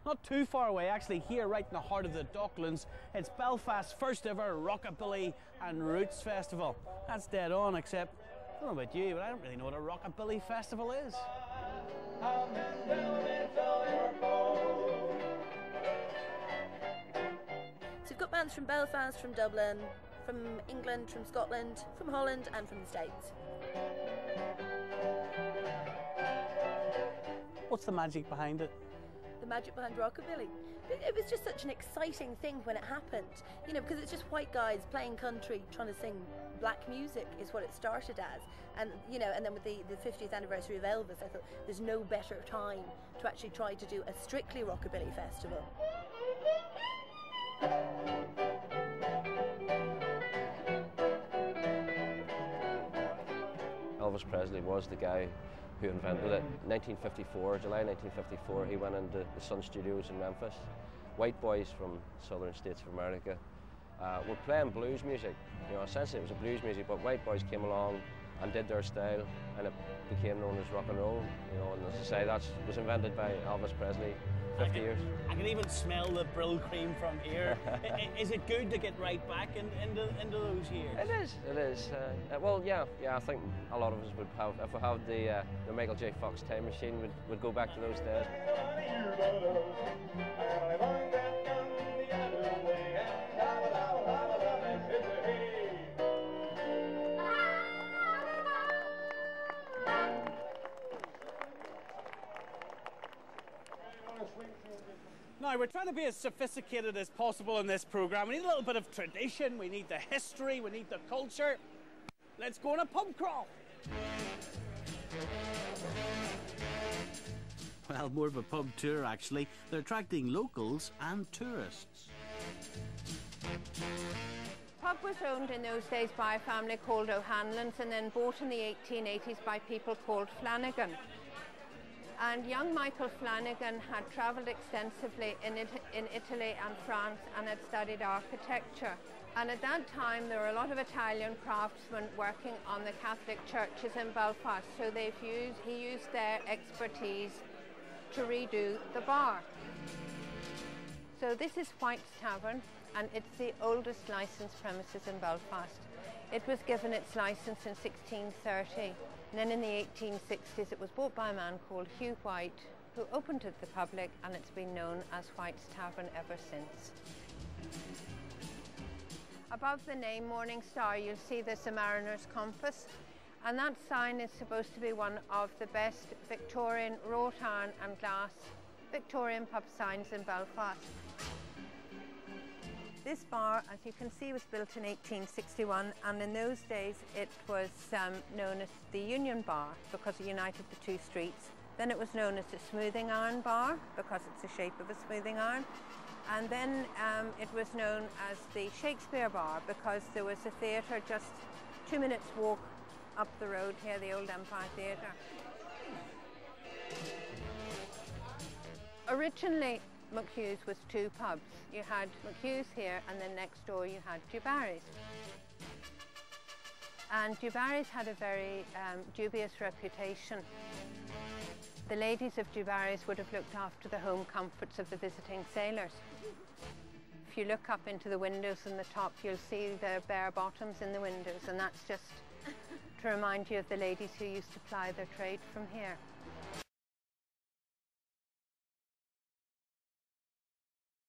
not too far away, actually, here right in the heart of the Docklands. It's Belfast's first ever Rockabilly and Roots Festival. That's dead on, except, I don't know about you, but I don't really know what a Rockabilly Festival is. So we've got bands from Belfast, from Dublin, from England, from Scotland, from Holland and from the States. What's the magic behind it? The magic behind Rockabilly. It was just such an exciting thing when it happened, you know, because it's just white guys playing country, trying to sing black music is what it started as. And, you know, and then with the 50th anniversary of Elvis, I thought there's no better time to actually try to do a strictly Rockabilly festival. Elvis Presley was the guy who invented it. 1954, July 1954, he went into the Sun Studios in Memphis. White boys from southern states of America were playing blues music. You know, essentially it was a blues music, but white boys came along and did their style, and it became known as rock and roll. You know, and as I say, that was invented by Elvis Presley 50 years. I can even smell the Brill cream from here. Is it good to get right back into those years? It is, it is. Well, yeah, I think a lot of us would have, if we had the Michael J. Fox time machine, would go back to those days. Now, we're trying to be as sophisticated as possible in this programme. We need a little bit of tradition, we need the history, we need the culture. Let's go on a pub crawl. Well, more of a pub tour, actually. They're attracting locals and tourists. Pub was owned in those days by a family called O'Hanlon's and then bought in the 1880s by people called Flanagan. And young Michael Flanagan had travelled extensively in Italy and France and had studied architecture. And at that time there were a lot of Italian craftsmen working on the Catholic churches in Belfast, so he used their expertise to redo the bar. So this is White's Tavern, and it's the oldest licensed premises in Belfast. It was given its license in 1630. And then in the 1860s, it was bought by a man called Hugh White, who opened it to the public, and it's been known as White's Tavern ever since. Above the name Morning Star, you'll see there's a mariner's compass, and that sign is supposed to be one of the best Victorian wrought iron and glass Victorian pub signs in Belfast. This bar, as you can see, was built in 1861, and in those days it was known as the Union Bar because it united the two streets. Then it was known as the Smoothing Iron Bar because it's the shape of a smoothing iron. And then it was known as the Shakespeare Bar because there was a theatre just 2 minutes walk up the road here, the old Empire Theatre. Originally, McHugh's was two pubs. You had McHugh's here, and then next door you had Dubarry's. And Dubarry's had a very dubious reputation. The ladies of Dubarry's would have looked after the home comforts of the visiting sailors. If you look up into the windows in the top, you'll see the bare bottoms in the windows, and that's just to remind you of the ladies who used to ply their trade from here.